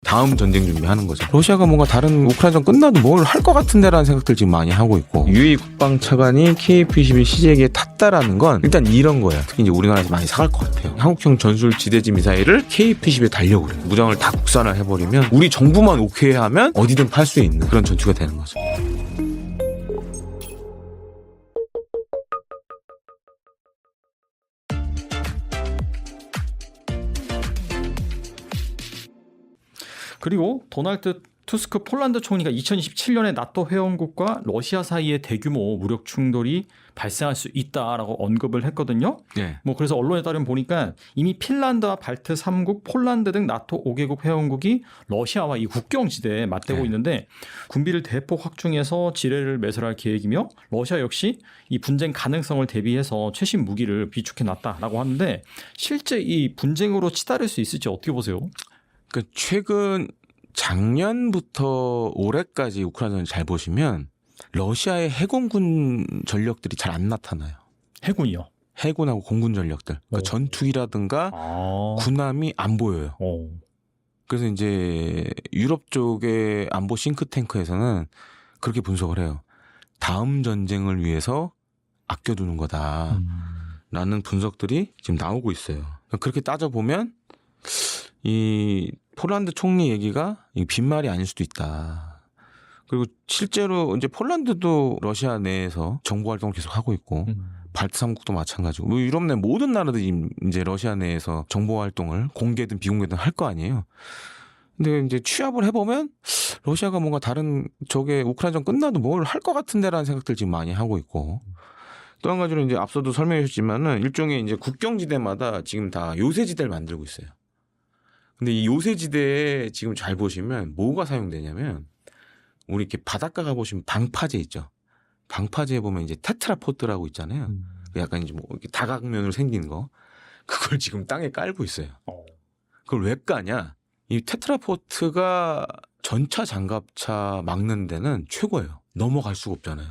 다음 전쟁 준비하는 거죠. 러시아가 뭔가 다른 우크라이나전 끝나도 뭘 할 것 같은데라는 생각들 지금 많이 하고 있고, 유해 국방차관이 KF-21 시제기에 탔다라는 건 일단 이런 거예요. 특히 이제 우리나라에서 많이 사갈 것 같아요. 한국형 전술 지대지 미사일을 KF-21에 달려고 그래요. 무장을 다 국산화 해버리면 우리 정부만 오케이 하면 어디든 팔 수 있는 그런 전투가 되는 거죠. 그리고 도널드 투스크 폴란드 총리가 2027년에 나토 회원국과 러시아 사이에 대규모 무력 충돌이 발생할 수 있다라고 언급을 했거든요. 네. 뭐 그래서 언론에 따르면 보니까 이미 핀란드와 발트 3국, 폴란드 등 나토 5개국 회원국이 러시아와 이 국경 지대에 맞대고 있는데 군비를 대폭 확충해서 지뢰를 매설할 계획이며, 러시아 역시 이 분쟁 가능성을 대비해서 최신 무기를 비축해 놨다라고 하는데, 실제 이 분쟁으로 치달을 수 있을지 어떻게 보세요? 그러니까 최근 작년부터 올해까지 우크라이나를 잘 보시면 러시아의 해공군 전력들이 잘 안 나타나요. 해군이요? 해군하고 공군 전력들. 그러니까 전투기라든가 군함이 안 보여요. 그래서 이제 유럽 쪽의 안보 싱크탱크에서는 그렇게 분석을 해요. 다음 전쟁을 위해서 아껴두는 거다라는 분석들이 지금 나오고 있어요. 그렇게 따져보면 이 폴란드 총리 얘기가 빈말이 아닐 수도 있다. 그리고 실제로 이제 폴란드도 러시아 내에서 정보 활동을 계속 하고 있고, 발트 3국도 마찬가지고, 뭐 유럽 내 모든 나라들이 이제 러시아 내에서 정보 활동을 공개든 비공개든 할 거 아니에요. 근데 이제 취합을 해보면 러시아가 뭔가 다른 저게 우크라이나전 끝나도 뭘 할 것 같은데라는 생각들 지금 많이 하고 있고, 또 한 가지로 이제 앞서도 설명해 주셨지만은 일종의 이제 국경지대마다 지금 다 요새지대를 만들고 있어요. 근데 이 요새지대에 지금 잘 보시면 뭐가 사용되냐면, 우리 이렇게 바닷가 가보시면 방파제 있죠. 방파제에 보면 이제 테트라포트라고 있잖아요. 약간 이제 뭐 이렇게 다각면으로 생긴 거. 그걸 지금 땅에 깔고 있어요. 그걸 왜 까냐? 이 테트라포트가 전차 장갑차 막는 데는 최고예요. 넘어갈 수가 없잖아요.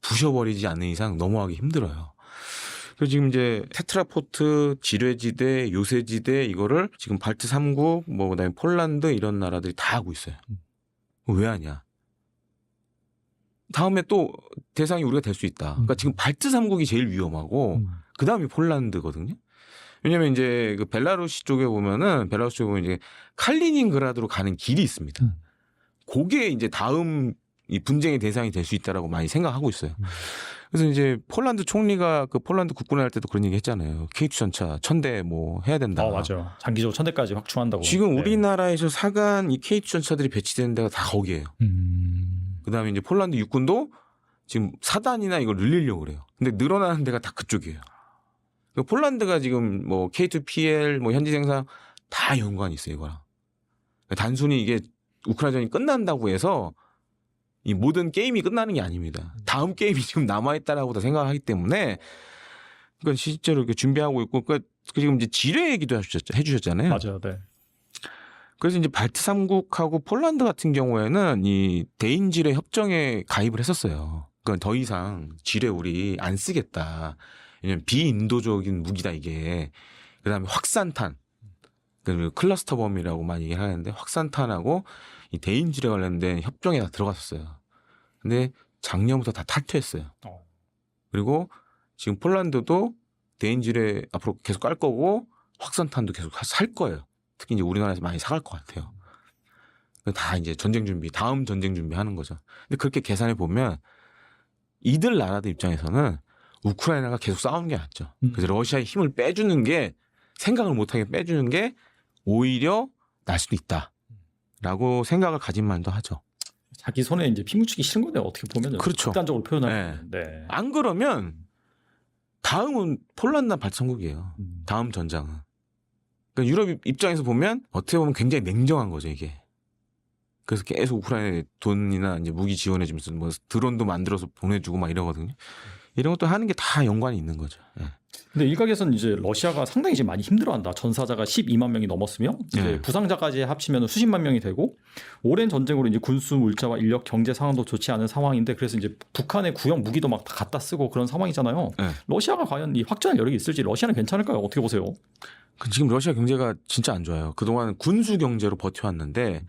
부셔버리지 않는 이상 넘어가기 힘들어요. 그래서 지금 이제 테트라포트, 지뢰지대, 요새지대 이거를 지금 발트 3국, 뭐 그다음에 폴란드 이런 나라들이 다 하고 있어요. 왜 하냐? 다음에 또 대상이 우리가 될 수 있다. 그러니까 지금 발트 3국이 제일 위험하고 그다음이 폴란드거든요. 왜냐면 이제 그 벨라루시 쪽에 보면은 이제 칼리닝그라드로 가는 길이 있습니다. 그게 이제 다음 이 분쟁의 대상이 될 수 있다라고 많이 생각하고 있어요. 그래서 이제 폴란드 총리가 그 폴란드 국군회 할 때도 그런 얘기 했잖아요. K2 전차 1000대 뭐 해야 된다. 맞아요. 장기적으로 1000대까지 확충한다고. 지금 우리나라에서 사간 이 K2 전차들이 배치되는 데가 다 거기예요. 그다음에 이제 폴란드 육군도 지금 사단이나 이걸 늘리려고 그래요. 근데 늘어나는 데가 다 그쪽이에요. 그러니까 폴란드가 지금 뭐 K2PL 뭐 현지 생산 다 연관이 있어요, 이거랑. 단순히 이게 우크라이나전이 끝난다고 해서 이 모든 게임이 끝나는 게 아닙니다. 다음 게임이 지금 남아있다라고 다 생각하기 때문에, 그러니까 실제로 이렇게 준비하고 있고, 그러니까 지금 이제 지뢰 얘기도 해주셨잖아요. 맞아요, 네. 그래서 이제 발트 3국하고 폴란드 같은 경우에는 이 대인지뢰 협정에 가입을 했었어요. 그러니까 더 이상 지뢰 우리 안 쓰겠다. 왜냐면 비인도적인 무기다 이게. 그다음에 확산탄, 그리고 클러스터 범이라고 많이 얘기하는데 확산탄하고 이 대인지뢰 관련된 협정에 다 들어갔었어요. 근데 작년부터 다 탈퇴했어요. 그리고 지금 폴란드도 대인지뢰 앞으로 계속 깔 거고 확산탄도 계속 살 거예요. 특히 이제 우리나라에서 많이 사갈 것 같아요. 다 이제 전쟁 준비, 다음 전쟁 준비하는 거죠. 근데 그렇게 계산해 보면 이들 나라들 입장에서는 우크라이나가 계속 싸우는 게 낫죠. 그래서 러시아의 힘을 빼주는 게, 생각을 못하게 빼주는 게 오히려 날 수도 있다라고 생각을 가진 만도 하죠. 자기 손에 이제 피 묻히기 싫은 건데 어떻게 보면 그렇죠. 극단적으로 표현하면. 네. 안 그러면 다음은 폴란드나 발트 3국이에요. 다음 전장은. 그러니까 유럽 입장에서 보면 어떻게 보면 굉장히 냉정한 거죠, 이게. 그래서 계속 우크라이나에 돈이나 이제 무기 지원해주면서 뭐 드론도 만들어서 보내주고 막 이러거든요. 이런 것도 하는 게 다 연관이 있는 거죠. 네. 근데 일각에서는 이제 러시아가 상당히 이제 많이 힘들어한다. 전사자가 12만 명이 넘었으며 이제 부상자까지 합치면 수십만 명이 되고, 오랜 전쟁으로 이제 군수 물자와 인력 경제 상황도 좋지 않은 상황인데, 그래서 이제 북한의 구형 무기도 막 다 갖다 쓰고 그런 상황이잖아요. 러시아가 과연 이 확전할 여력이 있을지, 러시아는 괜찮을까요? 어떻게 보세요? 지금 러시아 경제가 진짜 안 좋아요. 그동안 군수 경제로 버텨왔는데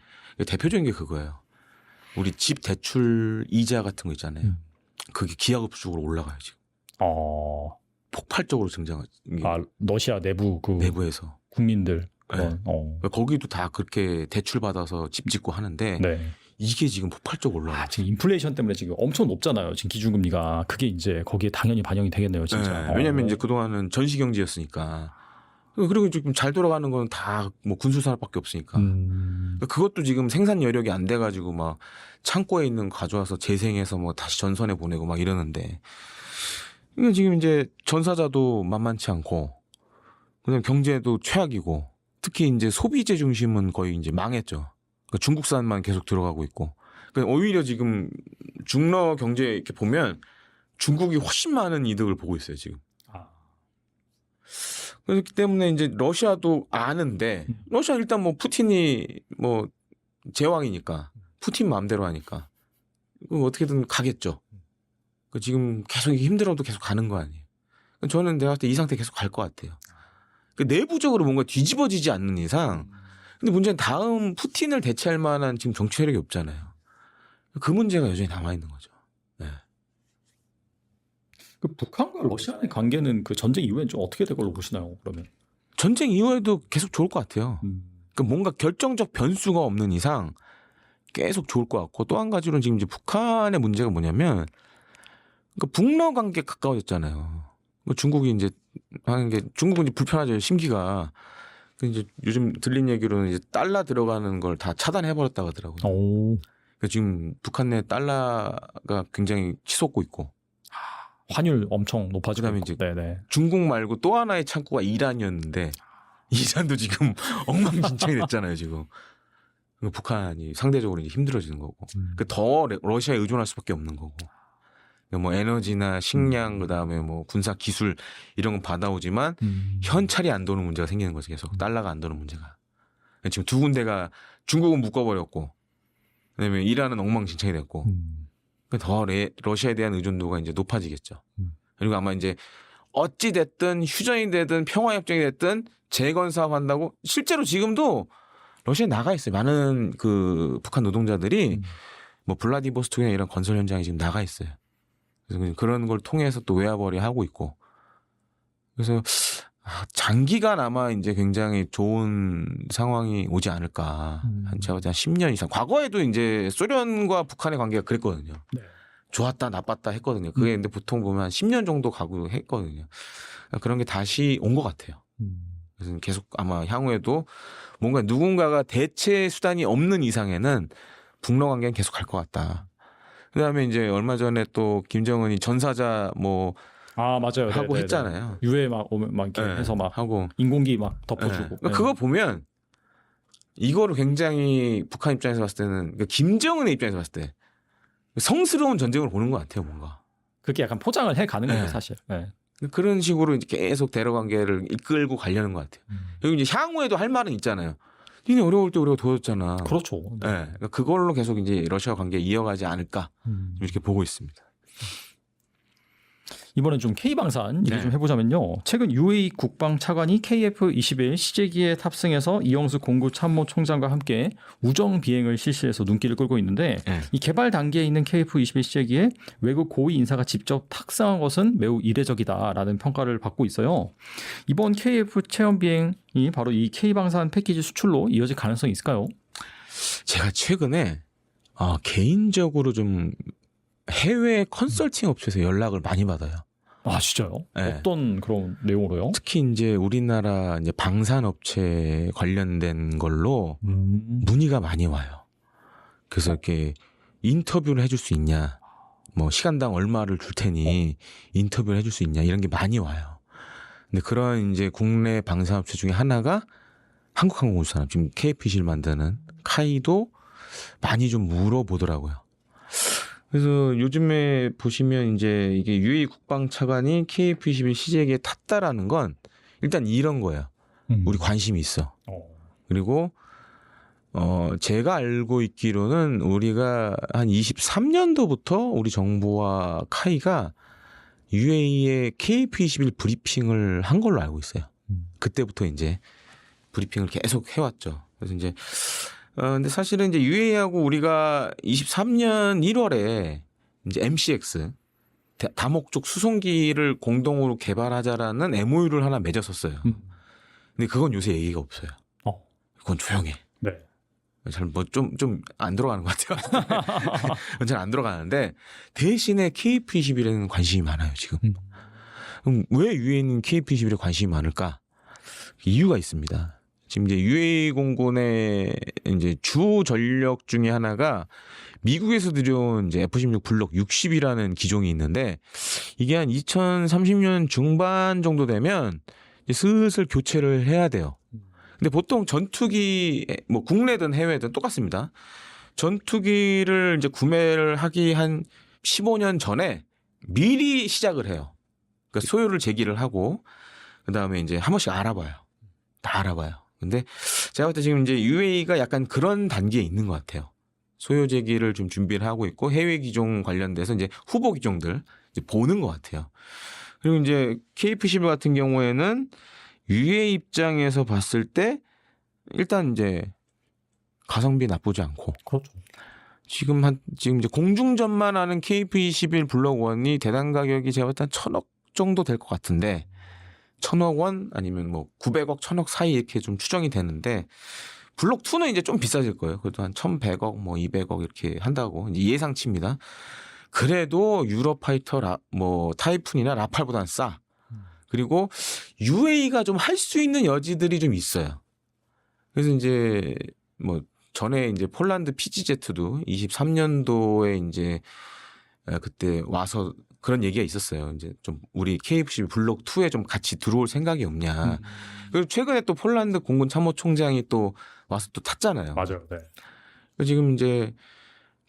대표적인 게 그거예요. 우리 집 대출 이자 같은 거 있잖아요. 그게 기하급수적으로 올라가요 지금. 폭발적으로 증가하죠. 러시아 내부에서 국민들. 네. 거기도 다 그렇게 대출 받아서 집 짓고 하는데 네. 이게 지금 폭발적으로 올라가요. 지금 인플레이션 때문에 지금 엄청 높잖아요. 지금 기준금리가. 그게 이제 거기에 당연히 반영이 되겠네요, 진짜. 네. 왜냐하면 이제 그동안은 전시 경제였으니까. 그리고 지금 잘 돌아가는 건 다 뭐 군수 산업밖에 없으니까. 그것도 지금 생산 여력이 안 돼가지고 막 창고에 있는 거 가져와서 재생해서 뭐 다시 전선에 보내고 막 이러는데. 이게 지금 이제 전사자도 만만치 않고, 그다음 경제도 최악이고, 특히 이제 소비재 중심은 거의 이제 망했죠. 그러니까 중국산만 계속 들어가고 있고. 그러니까 오히려 지금 중러 경제 이렇게 보면 중국이 훨씬 많은 이득을 보고 있어요 지금. 그렇기 때문에 이제 러시아도 아는데 러시아 일단 뭐 푸틴이 뭐 제왕이니까 푸틴 마음대로 하니까 어떻게든 가겠죠. 지금 계속 힘들어도 계속 가는 거 아니에요. 저는 내가 봤을 때 이 상태 계속 갈 것 같아요. 내부적으로 뭔가 뒤집어지지 않는 이상. 근데 문제는 다음 푸틴을 대체할 만한 지금 정치 세력이 없잖아요. 그 문제가 여전히 남아 있는 거죠. 네. 북한과 러시아의 관계는 그 전쟁 이후엔 좀 어떻게 될 걸로 보시나요? 그러면 전쟁 이후에도 계속 좋을 것 같아요. 뭔가 결정적 변수가 없는 이상 계속 좋을 것 같고, 또 한 가지로는 지금 이제 북한의 문제가 뭐냐면 북러 관계 가까워졌잖아요. 중국이 이제 하는 게 중국은 이제 불편하죠. 심기가. 이제 요즘 들린 얘기로는 이제 달러 들어가는 걸 다 차단해 버렸다고 하더라고요. 그러니까 지금 북한 내 달러가 굉장히 치솟고 있고. 환율 엄청 높아지고. 그다음에 이제 중국 말고 또 하나의 창구가 이란이었는데 이란도 지금 엉망진창이 됐잖아요 지금. 북한이 상대적으로 이제 힘들어지는 거고. 더 러시아에 의존할 수밖에 없는 거고. 뭐 에너지나 식량 그다음에 뭐 군사 기술 이런 건 받아오지만 현찰이 안 도는 문제가 생기는 거죠. 계속 달러가 안 도는 문제가. 지금 두 군데가 중국은 묶어버렸고, 그다음에 이란은 엉망진창이 됐고, 더 러시아에 대한 의존도가 이제 높아지겠죠. 그리고 아마 이제 어찌 됐든 휴전이 되든 평화협정이 됐든 재건 사업 한다고 실제로 지금도 러시아에 나가 있어요. 많은 그 북한 노동자들이 뭐 블라디보스토크나 이런 건설 현장에 지금 나가 있어요. 그래서 그런 걸 통해서 또 외화벌이 하고 있고. 그래서 장기간 아마 이제 굉장히 좋은 상황이 오지 않을까. 제가 한 10년 이상. 과거에도 이제 소련과 북한의 관계가 그랬거든요. 네. 좋았다 나빴다 했거든요. 그게 근데 보통 보면 한 10년 정도 가고 했거든요. 그런 게 다시 온 것 같아요. 그래서 계속 아마 향후에도 뭔가 누군가가 대체 수단이 없는 이상에는 북러 관계는 계속 갈 것 같다. 그다음에 이제 얼마 전에 또 김정은이 전사자 뭐 맞아요. 하고 했잖아요. 유해 막 오면 막 이렇게 해서 막 하고 인공기 막 덮어주고. 그러니까 그거 보면 이거를 굉장히 북한 입장에서 봤을 때는, 그러니까 김정은의 입장에서 봤을 때 성스러운 전쟁을 보는 것 같아요, 뭔가. 그렇게 약간 포장을 해 가는 거죠, 사실. 그런 식으로 이제 계속 대러 관계를 이끌고 가려는 것 같아요. 여기 이제 향후에도 할 말은 있잖아요. 니네 어려울 때 우리가 도와줬잖아. 그렇죠. 네. 그러니까 그걸로 계속 이제 러시아 관계 이어가지 않을까 이렇게 보고 있습니다. 이번엔 좀 K방산 얘기 좀 해보자면요. 최근 UAE 국방차관이 KF-21 시제기에 탑승해서 이영수 공군참모총장과 함께 우정 비행을 실시해서 눈길을 끌고 있는데 이 개발 단계에 있는 KF-21 시제기에 외국 고위 인사가 직접 탑승한 것은 매우 이례적이다라는 평가를 받고 있어요. 이번 KF 체험 비행이 바로 이 K방산 패키지 수출로 이어질 가능성이 있을까요? 제가 최근에 개인적으로 좀 해외 컨설팅 업체에서 연락을 많이 받아요. 진짜요? 네. 어떤 그런 내용으로요? 특히 이제 우리나라 이제 방산 업체 관련된 걸로 문의가 많이 와요. 그래서 이렇게 인터뷰를 해줄 수 있냐, 뭐 시간당 얼마를 줄 테니 인터뷰를 해줄 수 있냐, 이런 게 많이 와요. 근데 그런 이제 국내 방산 업체 중에 하나가 한국항공우주산업, 지금 KF-21을 만드는 카이도 많이 좀 물어보더라고요. 그래서 요즘에 보시면 이제 이게 UAE 국방차관이 KF-21 시제기에 탔다라는 건 일단 이런 거예요. 우리 관심이 있어. 그리고 제가 알고 있기로는 우리가 한 23년도부터 우리 정부와 카이가 UAE의 KF-21 브리핑을 한 걸로 알고 있어요. 그때부터 이제 브리핑을 계속 해왔죠. 그래서 이제 근데 사실은 이제 UAE하고 우리가 23년 1월에 이제 MCX 다목적 수송기를 공동으로 개발하자라는 MOU를 하나 맺었었어요. 근데 그건 요새 얘기가 없어요. 그건 조용해. 네. 잘 뭐 좀 안 들어가는 것 같아요. 잘 안 들어가는데 대신에 KF21에는 관심이 많아요 지금. 그럼 왜 UAE는 KF21에 관심이 많을까? 이유가 있습니다. 지금 이제 UAE 공군의 이제 주 전력 중에 하나가 미국에서 들여온 이제 F-16 블록 60이라는 기종이 있는데 이게 한 2030년 중반 정도 되면 이제 슬슬 교체를 해야 돼요. 근데 보통 전투기 뭐 국내든 해외든 똑같습니다. 전투기를 이제 구매를 하기 한 15년 전에 미리 시작을 해요. 그러니까 소요를 제기를 하고 그다음에 이제 한 번씩 알아봐요. 다 알아봐요. 근데 제가 볼 때 지금 이제 UAE가 약간 그런 단계에 있는 것 같아요. 소요 제기를 좀 준비를 하고 있고 해외 기종 관련돼서 이제 후보 기종들 이제 보는 것 같아요. 그리고 이제 KF-11 같은 경우에는 UAE 입장에서 봤을 때 일단 이제 가성비 나쁘지 않고. 그렇죠. 지금 이제 공중전만 하는 KF-21 블록 1이 대당 가격이 제가 볼 때 한 1,000억 정도 될 것 같은데 1,000억 원 아니면 뭐 900억, 1,000억 사이 이렇게 좀 추정이 되는데 블록 2는 이제 좀 비싸질 거예요. 그래도 한 1,100억, 뭐 200억 이렇게 한다고 이제 예상치입니다. 그래도 유럽 파이터 뭐 타이푼이나 라팔보다는 싸. 그리고 UAE가 좀 할 수 있는 여지들이 좀 있어요. 그래서 이제 뭐 전에 이제 폴란드 PGZ도 23년도에 이제 그때 와서 그런 얘기가 있었어요. 이제 좀 우리 KF-12 블록 2에 좀 같이 들어올 생각이 없냐. 그리고 최근에 또 폴란드 공군 참모총장이 또 와서 또 탔잖아요. 맞아요. 네. 지금 이제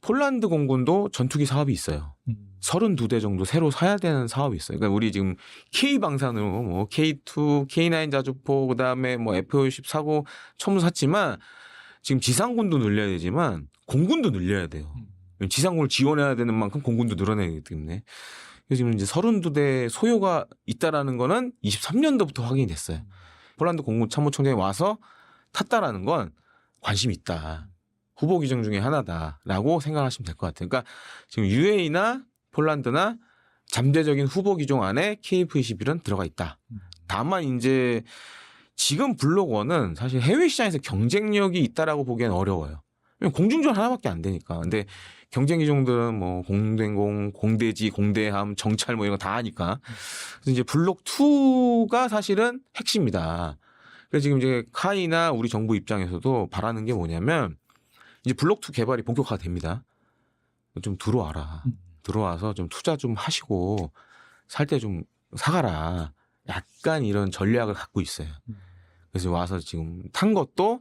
폴란드 공군도 전투기 사업이 있어요. 32대 정도 새로 사야 되는 사업이 있어요. 그러니까 우리 지금 K 방산으로 뭐 K2, K9 자주포 그다음에 뭐 F-50 사고 처음 샀지만 지금 지상군도 늘려야 되지만 공군도 늘려야 돼요. 지상군을 지원해야 되는 만큼 공군도 늘어나야 되기 때문에. 그래서 지금 이제 32대 소요가 있다라는 거는 23년도부터 확인이 됐어요. 폴란드 공군 참모총장이 와서 탔다라는 건 관심이 있다. 후보 기종 중에 하나다라고 생각하시면 될 것 같아요. 그러니까 지금 UAE나 폴란드나 잠재적인 후보 기종 안에 KF-21은 들어가 있다. 다만 이제 지금 블록 1은 사실 해외 시장에서 경쟁력이 있다라고 보기엔 어려워요. 공중전 하나밖에 안 되니까. 근데 경쟁 기종들은 뭐 공대공, 공대지, 공대함, 정찰 뭐 이런 거 다 하니까. 그래서 이제 블록 2가 사실은 핵심이다. 그래서 지금 이제 카이나 우리 정부 입장에서도 바라는 게 뭐냐면 이제 블록 2 개발이 본격화가 됩니다. 좀 들어와라. 들어와서 좀 투자 좀 하시고 살 때 좀 사가라. 약간 이런 전략을 갖고 있어요. 그래서 와서 지금 탄 것도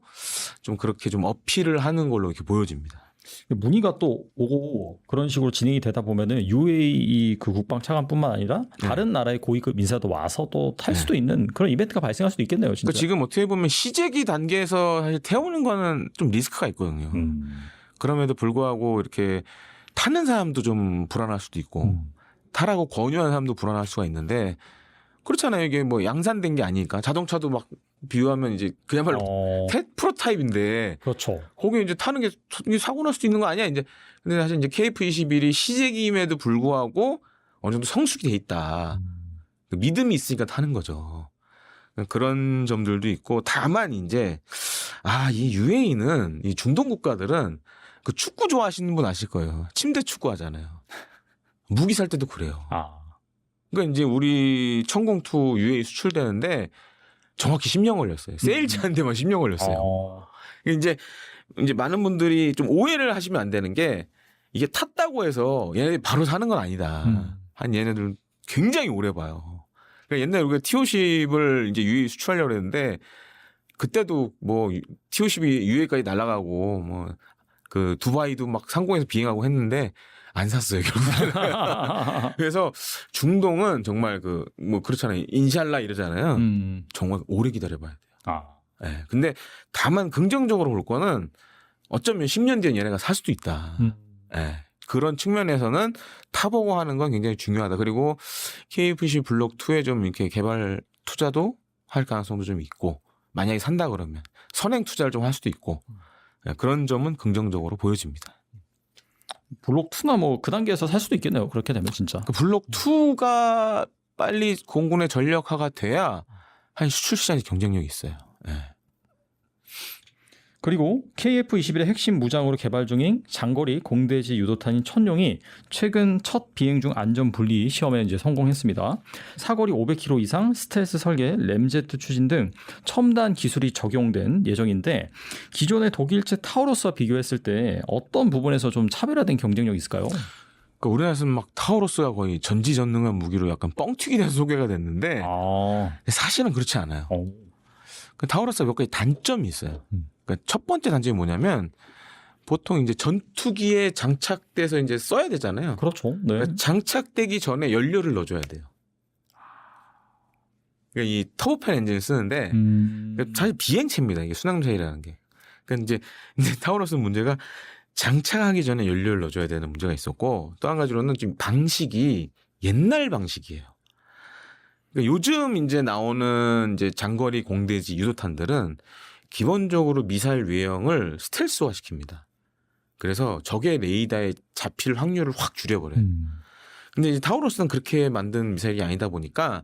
좀 그렇게 좀 어필을 하는 걸로 이렇게 보여집니다. 문의가 또 오고 그런 식으로 진행이 되다 보면은 UAE 그 국방 차관뿐만 아니라 다른 나라의 고위급 인사도 와서 또 탈 수도 있는 그런 이벤트가 발생할 수도 있겠네요. 진짜. 그러니까 지금 어떻게 보면 시제기 단계에서 사실 태우는 거는 좀 리스크가 있거든요. 그럼에도 불구하고 이렇게 타는 사람도 좀 불안할 수도 있고 타라고 권유하는 사람도 불안할 수가 있는데 그렇잖아요. 이게 뭐 양산된 게 아니니까 자동차도 막 비유하면 이제 그야말로 프로타입인데 그렇죠. 거기 이제 타는 게 사고 날 수도 있는 거 아니야? 이제 근데 사실 이제 KF-21이 시제기임에도 불구하고 어느 정도 성숙이 돼 있다. 믿음이 있으니까 타는 거죠. 그런 점들도 있고 다만 이제 이 UAE는 이 중동 국가들은 그 축구 좋아하시는 분 아실 거예요. 침대 축구 하잖아요. 무기 살 때도 그래요. 그러니까 이제 우리 천공2 UAE 수출되는데 정확히 10년 걸렸어요. 세일즈 한 데만 10년 걸렸어요. 이제 많은 분들이 좀 오해를 하시면 안 되는 게 이게 탔다고 해서 얘네들이 바로 사는 건 아니다. 한 얘네들 굉장히 오래 봐요. 그러니까 옛날에 우리가 T-50을 이제 UAE 수출하려고 했는데 그때도 뭐 T-50이 UAE까지 날아가고 뭐 그 두바이도 막 상공에서 비행하고 했는데 안 샀어요, 결국에는. 그래서 중동은 정말 그 뭐 그렇잖아요. 인샬라 이러잖아요. 정말 오래 기다려봐야 돼요. 네. 근데 다만 긍정적으로 볼 거는 어쩌면 10년 뒤엔 얘네가 살 수도 있다. 네. 그런 측면에서는 타보고 하는 건 굉장히 중요하다. 그리고 KF-12 블록 2에 좀 이렇게 개발 투자도 할 가능성도 좀 있고 만약에 산다 그러면 선행 투자를 좀 할 수도 있고 그런 점은 긍정적으로 보여집니다. 블록 2나 뭐 그 단계에서 살 수도 있겠네요. 그렇게 되면 진짜. 그 블록 2가 빨리 공군의 전력화가 돼야 한 수출 시장이 경쟁력이 있어요. 네. 그리고 KF-21의 핵심 무장으로 개발 중인 장거리 공대지 유도탄인 천룡이 최근 첫 비행 중 안전 분리 시험에 이제 성공했습니다. 사거리 500km 이상 스텔스 설계, 램제트 추진 등 첨단 기술이 적용된 예정인데 기존의 독일제 타우러스와 비교했을 때 어떤 부분에서 좀 차별화된 경쟁력이 있을까요? 그러니까 우리나라에서는 막 타우러스가 거의 전지전능한 무기로 약간 뻥튀기 돼서 소개가 됐는데 사실은 그렇지 않아요. 그 타우러스가 몇 가지 단점이 있어요. 그러니까 첫 번째 단점이 뭐냐면 보통 이제 전투기에 장착돼서 이제 써야 되잖아요. 그렇죠. 네. 그러니까 장착되기 전에 연료를 넣어줘야 돼요. 그러니까 이 터보팬 엔진을 쓰는데 그러니까 사실 비행체입니다. 이게 순항미사일이라는 게. 그러니까 이제 타우러스 문제가 장착하기 전에 연료를 넣어줘야 되는 문제가 있었고 또 한 가지로는 지금 방식이 옛날 방식이에요. 그러니까 요즘 이제 나오는 이제 장거리 공대지 유도탄들은 기본적으로 미사일 외형을 스텔스화 시킵니다. 그래서 적의 레이더에 잡힐 확률을 확 줄여버려요. 근데 이제 타우러스는 그렇게 만든 미사일이 아니다 보니까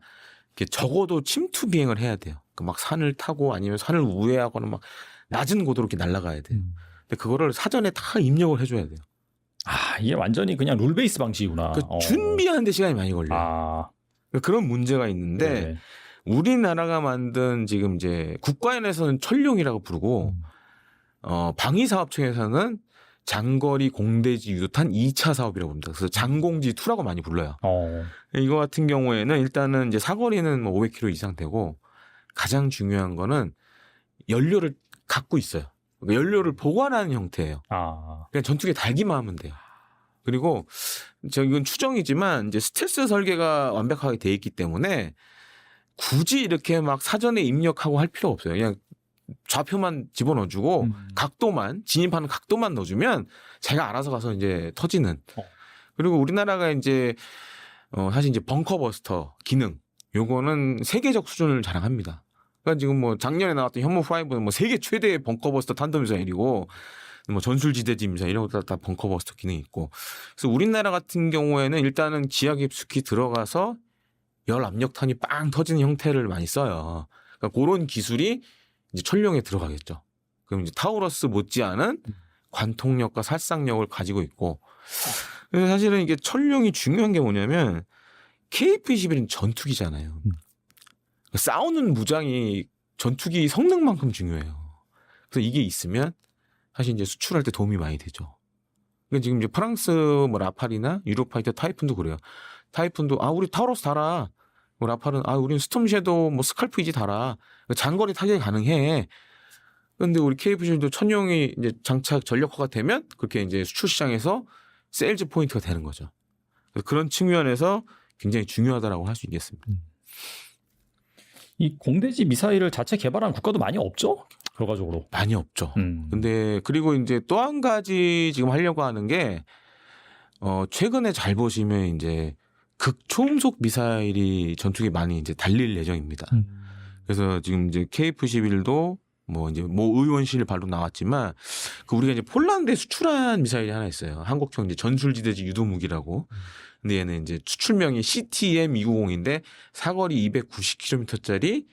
적어도 침투 비행을 해야 돼요. 그러니까 막 산을 타고 아니면 산을 우회하거나 막 낮은 고도로 이렇게 날아가야 돼요. 근데 그거를 사전에 다 입력을 해줘야 돼요. 아, 이게 완전히 그냥 룰 베이스 방식이구나. 그러니까 준비하는데 시간이 많이 걸려요. 그러니까 그런 문제가 있는데 네. 우리나라가 만든 지금 이제 국가연에서는 천룡이라고 부르고 방위사업청에서는 장거리 공대지 유도탄 2차 사업이라고 부릅니다. 그래서 장공지 2라고 많이 불러요. 이거 같은 경우에는 일단은 이제 사거리는 뭐 500km 이상 되고 가장 중요한 거는 연료를 갖고 있어요. 그러니까 연료를 보관하는 형태예요. 그냥 전투기에 달기만 하면 돼요. 그리고 이건 추정이지만 이제 스텔스 설계가 완벽하게 돼 있기 때문에 굳이 이렇게 막 사전에 입력하고 할 필요 없어요. 그냥 좌표만 집어넣어주고 각도만 진입하는 각도만 넣어주면 자기가 알아서 가서 이제 터지는. 그리고 우리나라가 이제 사실 이제 벙커버스터 기능 요거는 세계적 수준을 자랑합니다. 그러니까 지금 뭐 작년에 나왔던 현무5는 뭐 세계 최대의 벙커버스터 탄도미사일이고 뭐 전술지대지 미사일 이런 것도 다 벙커버스터 기능이 있고. 그래서 우리나라 같은 경우에는 일단은 지하 깊숙이 들어가서 열 압력탄이 빵 터지는 형태를 많이 써요. 그러니까 그런 기술이 이제 천룡에 들어가겠죠. 그럼 이제 타우러스 못지않은 관통력과 살상력을 가지고 있고. 그래서 사실은 이게 천룡이 중요한 게 뭐냐면 KF-21은 전투기잖아요. 싸우는 무장이 전투기 성능만큼 중요해요. 그래서 이게 있으면 사실 이제 수출할 때 도움이 많이 되죠. 그러니까 지금 이제 프랑스 뭐 라팔이나 유로파이터 타이푼도 그래요. 타이푼도 우리 타우러스 달아. 뭐 라팔은 우리는 스톰 섀도우 뭐 스칼프 이지 달아. 장거리 타격이 가능해. 그런데 우리 KF-21도 천룡이 이제 장착 전력화가 되면 그렇게 이제 수출 시장에서 세일즈 포인트가 되는 거죠. 그래서 그런 측면에서 굉장히 중요하다라고 할 수 있겠습니다. 이 공대지 미사일을 자체 개발한 국가도 많이 없죠? 결과적으로. 많이 없죠. 근데 그리고 이제 또 한 가지 지금 하려고 하는 게 최근에 잘 보시면 이제 극초음속 미사일이 전투기 많이 이제 달릴 예정입니다. 그래서 지금 이제 KF-21도 뭐 이제 모 의원실 바로 나왔지만 그 우리가 이제 폴란드에 수출한 미사일이 하나 있어요. 한국형 이제 전술지대지 유도무기라고. 근데 얘는 이제 수출명이 CTM-290인데 사거리 290km짜리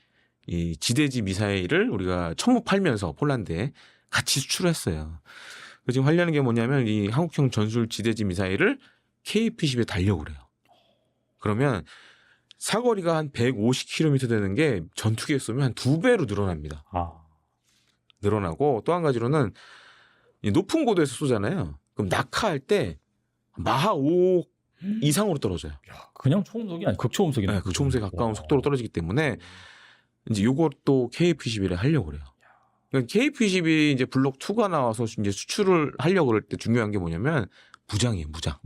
이 지대지 미사일을 우리가 처음 팔면서 폴란드에 같이 수출했어요. 지금 하려는 게 뭐냐면 이 한국형 전술 지대지 미사일을 KF-21에 달려고 그래요. 그러면 사거리가 한 150km 되는 게 전투기에 쏘면 한 2배로 늘어납니다. 늘어나고 또 한 가지로는 높은 고도에서 쏘잖아요. 그럼 낙하할 때 마하 5 이상으로 떨어져요. 그냥 초음속이 아니 극초음속이네. 네, 극초음속에 가까운 속도로 떨어지기 때문에 이제 요것도 KF-21에 하려고 그래요. 그러니까 KF-21이 이제 블록 2가 나와서 이제 수출을 하려고 그럴 때 중요한 게 뭐냐면 무장이에요, 무장.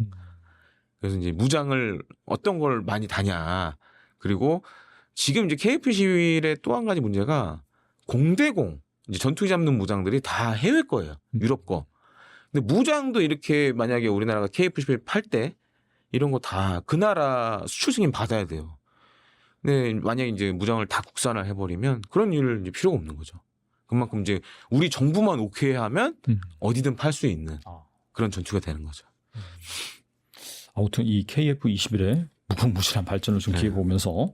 그래서 이제 무장을 어떤 걸 많이 다냐. 그리고 지금 이제 KF-21의 또 한 가지 문제가 공대공 이제 전투기 잡는 무장들이 다 해외 거예요. 유럽 거. 근데 무장도 이렇게 만약에 우리나라가 KF-21 팔 때 이런 거 다 그 나라 수출 승인 받아야 돼요. 근데 만약에 이제 무장을 다 국산화 해버리면 그런 일을 이제 필요가 없는 거죠. 그만큼 이제 우리 정부만 오케이 하면 어디든 팔 수 있는 그런 전투가 되는 거죠. 아무튼 이 KF-21의 무궁무진한 발전을 좀 기억해 보면서